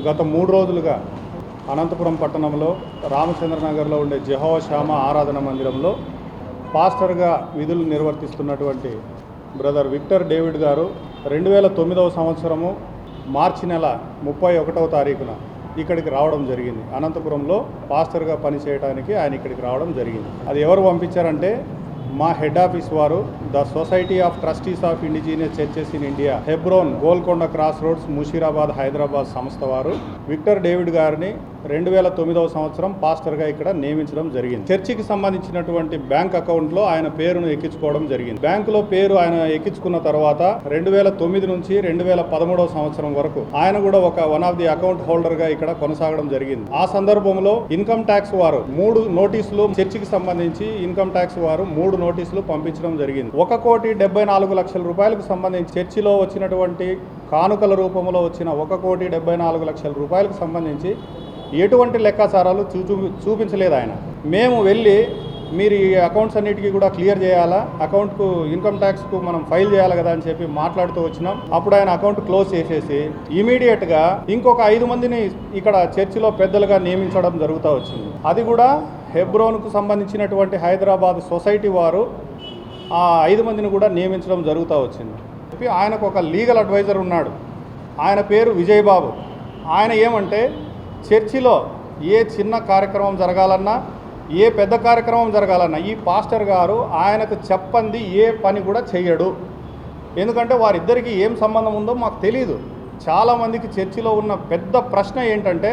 గత 3 రోజులుగా అనంతపురం పట్టణంలో రామచంద్రనగర్లో ఉండే జెహోవా శ్యామ ఆరాధన మందిరంలో పాస్టర్గా విధులు నిర్వర్తిస్తున్నటువంటి బ్రదర్ విక్టర్ డేవిడ్ గారు 2009వ సంవత్సరము మార్చి నెల 31వ తారీఖున ఇక్కడికి రావడం జరిగింది. అనంతపురంలో పాస్టర్గా పనిచేయడానికి ఆయన ఇక్కడికి రావడం జరిగింది. అది ఎవరు పంపించారంటే మా హెడ్ ఆఫీస్ వారు, the society of trustees of indigenous churches in India, Hebron, Golconda cross roads, Musheerabad, Hyderabad సంస్థ వారు విక్టర్ డేవిడ్ గారిని 2009వ సంవత్సరం పాస్టర్గా ఇక్కడ నియమించడం జరిగింది. చర్చికి సంబంధించినటువంటి బ్యాంక్ అకౌంట్లో ఆయన పేరును ఎక్కించుకోవడం జరిగింది. బ్యాంకులో పేరు ఆయన ఎక్కించుకున్న తర్వాత 2009 నుంచి 2013వ సంవత్సరం వరకు ఆయన కూడా ఒక వన్ ఆఫ్ ది అకౌంట్ హోల్డర్గా ఇక్కడ కొనసాగడం జరిగింది. ఆ సందర్భంలో ఇన్కమ్ ట్యాక్స్ వారు 3 నోటీసులు, చర్చికి సంబంధించి ఇన్కమ్ ట్యాక్స్ వారు 3 నోటీసులు పంపించడం జరిగింది. 1,74,00,000 రూపాయలకు సంబంధించి చర్చిలో వచ్చినటువంటి కానుకల రూపంలో వచ్చిన 1,74,00,000 రూపాయలకు సంబంధించి ఎటువంటి లెక్కాచారాలు చూపించలేదు ఆయన. మేము వెళ్ళి మీరు ఈ అకౌంట్స్ అన్నిటికీ కూడా క్లియర్ చేయాలా, అకౌంట్కు ఇన్కమ్ ట్యాక్స్కు మనం ఫైల్ చేయాలి కదా అని చెప్పి మాట్లాడుతూ వచ్చినాం. అప్పుడు ఆయన అకౌంట్ క్లోజ్ చేసేసి ఇమీడియట్గా ఇంకొక 5 మందిని ఇక్కడ చర్చిలో పెద్దలుగా నియమించడం జరుగుతూ వచ్చింది. అది కూడా హెబ్రోన్కు సంబంధించినటువంటి హైదరాబాద్ సొసైటీ వారు ఆ 5 మందిని కూడా నియమించడం జరుగుతూ వచ్చింది. ఆయనకు ఒక లీగల్ అడ్వైజర్ ఉన్నాడు, ఆయన పేరు విజయ్ బాబు. ఆయన ఏమంటే చర్చిలో ఏ చిన్న కార్యక్రమం జరగాలన్నా, ఏ పెద్ద కార్యక్రమం జరగాలన్నా ఈ పాస్టర్ గారు ఆయనకు చెప్పంది ఏ పని కూడా చెయ్యడు. ఎందుకంటే వారిద్దరికీ ఏం సంబంధం ఉందో మాకు తెలియదు. చాలామందికి చర్చిలో ఉన్న పెద్ద ప్రశ్న ఏంటంటే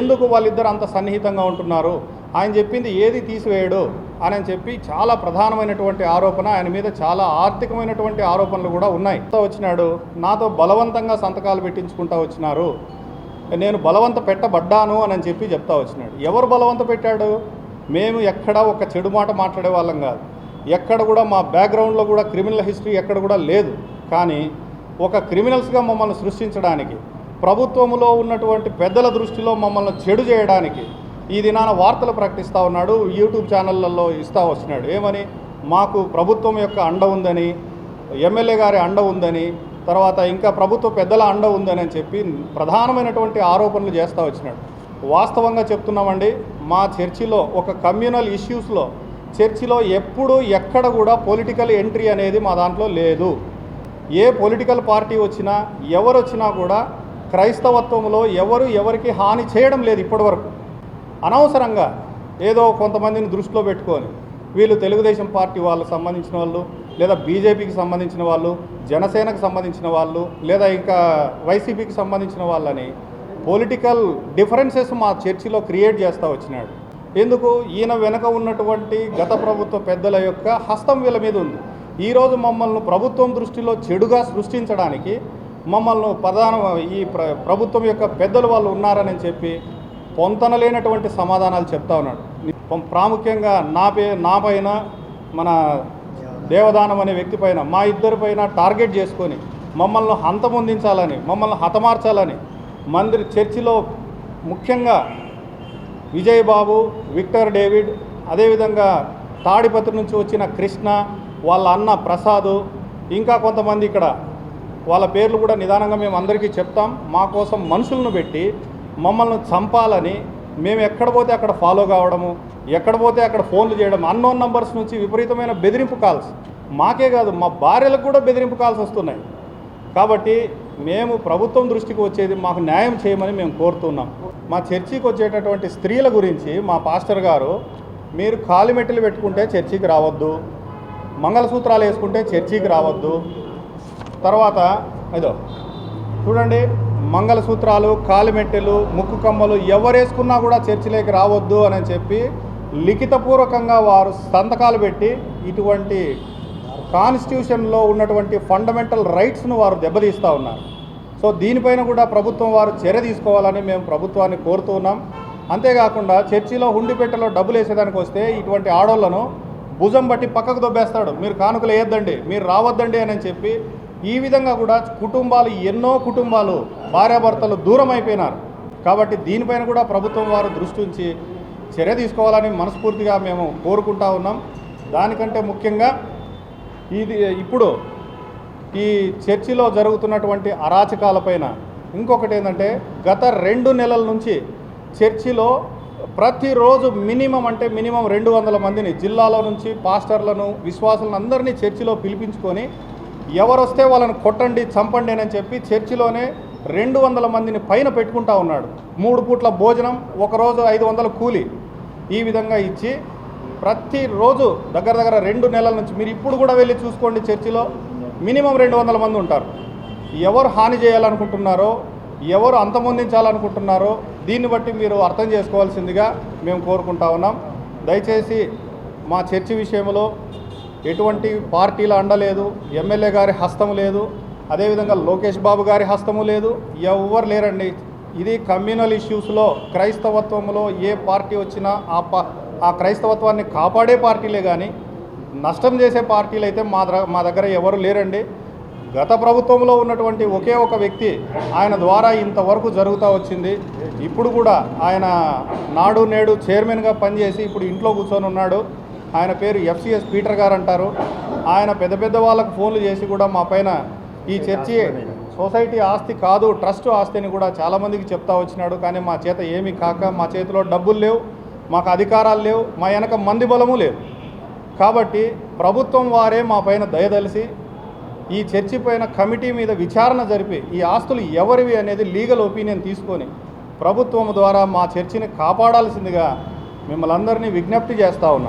ఎందుకు వాళ్ళిద్దరు అంత సన్నిహితంగా ఉంటున్నారు, ఆయన చెప్పింది ఏది తీసివేయడు అని చెప్పి చాలా ప్రధానమైనటువంటి ఆరోపణ. ఆయన మీద చాలా ఆర్థికమైనటువంటి ఆరోపణలు కూడా ఉన్నాయి. వచ్చినాడు, నాతో బలవంతంగా సంతకాలు పెట్టించుకుంటూ వచ్చినారు, నేను బలవంత పెట్టబడ్డాను అని చెప్పి చెప్తా వచ్చినాడు. ఎవరు బలవంత పెట్టాడు? మేము ఎక్కడ ఒక చెడు మాట మాట్లాడే వాళ్ళం కాదు, ఎక్కడ కూడా మా బ్యాక్గ్రౌండ్లో కూడా క్రిమినల్ హిస్టరీ ఎక్కడ కూడా లేదు. కానీ ఒక క్రిమినల్స్గా మమ్మల్ని సృష్టించడానికి, ప్రభుత్వంలో ఉన్నటువంటి పెద్దల దృష్టిలో మమ్మల్ని చెడు చేయడానికి ఈ దినాన వార్తలు ప్రకటిస్తూ ఉన్నాడు, యూట్యూబ్ ఛానళ్ళల్లో ఇస్తూ వచ్చినాడు. ఏమని? మాకు ప్రభుత్వం యొక్క అండ ఉందని, ఎమ్మెల్యే గారి అండ ఉందని, తర్వాత ఇంకా ప్రభుత్వ పెద్దల అండ ఉందని చెప్పి ప్రధానమైనటువంటి ఆరోపణలు చేస్తూ వచ్చినాడు. వాస్తవంగా చెప్తున్నామండి, మా చర్చిలో ఒక కమ్యూనల్ ఇష్యూస్లో చర్చిలో ఎప్పుడు ఎక్కడ కూడా పొలిటికల్ ఎంట్రీ అనేది మా దాంట్లో లేదు. ఏ పొలిటికల్ పార్టీ వచ్చినా, ఎవరు వచ్చినా కూడా క్రైస్తవత్వంలో ఎవరికి హాని చేయడం లేదు ఇప్పటివరకు. అనవసరంగా ఏదో కొంతమందిని దృష్టిలో పెట్టుకొని వీళ్ళు తెలుగుదేశం పార్టీ వాళ్ళకు సంబంధించిన వాళ్ళు, లేదా బీజేపీకి సంబంధించిన వాళ్ళు, జనసేనకు సంబంధించిన వాళ్ళు, లేదా ఇంకా వైసీపీకి సంబంధించిన వాళ్ళని పొలిటికల్ డిఫరెన్సెస్ మా చర్చిలో క్రియేట్ చేస్తూ వచ్చినాడు. ఎందుకు? ఈయన వెనక ఉన్నటువంటి గత ప్రభుత్వ పెద్దల యొక్క హస్తం వీళ్ళ మీద ఉంది. ఈరోజు మమ్మల్ని ప్రభుత్వం దృష్టిలో చెడుగా సృష్టించడానికి మమ్మల్ని ఈ ప్రభుత్వం యొక్క పెద్దలు వాళ్ళు ఉన్నారని చెప్పి పొంతనలేనటువంటి సమాధానాలు చెప్తా ఉన్నాడు. ప్రాముఖ్యంగా నా పైన, మన దేవదానం అనే వ్యక్తి పైన, మా ఇద్దరి పైన టార్గెట్ చేసుకొని మమ్మల్ని హంతమొందించాలని, మమ్మల్ని హతమార్చాలని చర్చిలో ముఖ్యంగా విజయ్ బాబు, విక్టర్ డేవిడ్, అదేవిధంగా తాడిపత్రి నుంచి వచ్చిన కృష్ణ, వాళ్ళ అన్న ప్రసాదు, ఇంకా కొంతమంది ఇక్కడ వాళ్ళ పేర్లు కూడా నిదానంగా మేము అందరికీ చెప్తాం. మా కోసం మనుషులను పెట్టి మమ్మల్ని చంపాలని, మేము ఎక్కడ పోతే అక్కడ ఫాలో కావడము, ఎక్కడ పోతే అక్కడ ఫోన్లు చేయడం, అన్నోన్ నంబర్స్ నుంచి విపరీతమైన బెదిరింపు కాల్స్, మాకే కాదు మా భార్యలకు కూడా బెదిరింపు కాల్స్ వస్తున్నాయి. కాబట్టి మేము ప్రభుత్వం దృష్టికి వచ్చేది మాకు న్యాయం చేయమని మేము కోరుతున్నాం. మా చర్చికి వచ్చేటటువంటి స్త్రీల గురించి మా పాస్టర్ గారు, మీరు కాలిమెట్టెలు పెట్టుకుంటే చర్చికి రావద్దు, మంగళసూత్రాలు వేసుకుంటే చర్చికి రావద్దు, తర్వాత ఇదో చూడండి, మంగళసూత్రాలు, కాలిమెట్టెలు, ముక్కు కమ్మలు ఎవరేసుకున్నా కూడా చర్చిలోకి రావద్దు అని చెప్పి లిఖితపూర్వకంగా వారు సంతకాలు పెట్టి ఇటువంటి కాన్స్టిట్యూషన్లో ఉన్నటువంటి ఫండమెంటల్ రైట్స్ను వారు దెబ్బతీస్తూ ఉన్నారు. సో దీనిపైన కూడా ప్రభుత్వం వారు చర్య తీసుకోవాలని మేము ప్రభుత్వాన్ని కోరుతున్నాం. అంతేకాకుండా చర్చిలో హుండిపెట్టెలో డబ్బులు వేసేదానికి వస్తే ఇటువంటి ఆడోళ్లను భుజం బట్టి పక్కకు దొబ్బేస్తాడు, మీరు కానుకలు వేయొద్దండి, మీరు రావద్దండి అని చెప్పి. ఈ విధంగా కూడా ఎన్నో కుటుంబాలు భార్యాభర్తలు దూరం అయిపోయినారు. కాబట్టి దీనిపైన కూడా ప్రభుత్వం వారు దృష్టి ఉంచి చర్య తీసుకోవాలని మనస్ఫూర్తిగా మేము కోరుకుంటా ఉన్నాం. దానికంటే ముఖ్యంగా ఇప్పుడు ఈ చర్చిలో జరుగుతున్నటువంటి అరాచకాలపైన ఇంకొకటి ఏంటంటే గత 2 నెలల నుంచి చర్చిలో ప్రతిరోజు మినిమం 200 మందిని జిల్లాలో నుంచి పాస్టర్లను విశ్వాసులను అందరినీ చర్చిలో పిలిపించుకొని ఎవరొస్తే వాళ్ళని కొట్టండి చంపండి అని చెప్పి చర్చిలోనే 200 మందిని పైన పెట్టుకుంటా ఉన్నాడు. 3 పూట్ల భోజనం, ఒకరోజు 500 కూలి, ఈ విధంగా ఇచ్చి ప్రతిరోజు దగ్గర 2 నెలల నుంచి మీరు ఇప్పుడు కూడా వెళ్ళి చూసుకోండి, చర్చిలో మినిమం 200 మంది ఉంటారు. ఎవరు హాని చేయాలనుకుంటున్నారో, ఎవరు అంతమొందించాలనుకుంటున్నారో దీన్ని బట్టి మీరు అర్థం చేసుకోవాల్సిందిగా మేము కోరుకుంటా ఉన్నాం. దయచేసి మా చర్చి విషయంలో ఎటువంటి పార్టీల అండలేదు, ఎమ్మెల్యే గారి హస్తం లేదు, అదేవిధంగా లోకేష్ బాబు గారి హస్తము లేదు, ఎవ్వరు లేరండి. ఇది కమ్యూనల్ ఇష్యూస్లో క్రైస్తవత్వంలో ఏ పార్టీ వచ్చినా ఆ క్రైస్తవత్వాన్ని కాపాడే పార్టీలే కానీ నష్టం చేసే పార్టీలు అయితే మా దగ్గర ఎవరు లేరండి. గత ప్రభుత్వంలో ఉన్నటువంటి ఒకే ఒక వ్యక్తి, ఆయన ద్వారా ఇంతవరకు జరుగుతూ వచ్చింది. ఇప్పుడు కూడా ఆయన నాడు నేడు చైర్మన్గా పనిచేసి ఇప్పుడు ఇంట్లో కూర్చొని ఉన్నాడు. ఆయన పేరు FCS పీటర్ గారు అంటారు. ఆయన పెద్ద వాళ్ళకు ఫోన్లు చేసి కూడా మా పైన ఈ చర్చి సొసైటీ ఆస్తి కాదు, ట్రస్ట్ ఆస్తి అని కూడా చాలామందికి చెప్తా వచ్చినాడు. కానీ మా చేత ఏమీ కాక, మా చేతిలో డబ్బులు లేవు, మాకు అధికారాలు లేవు, మా వెనక మంది బలము లేదు. కాబట్టి ప్రభుత్వం వారే మా పైన దయదలిసి ఈ చర్చి పైన కమిటీ మీద విచారణ జరిపి ఈ ఆస్తులు ఎవరివి అనేది లీగల్ ఒపీనియన్ తీసుకొని ప్రభుత్వం ద్వారా మా చర్చిని కాపాడాల్సిందిగా మిమ్మల్ని అందరినీ విజ్ఞప్తి చేస్తూ ఉన్నాం.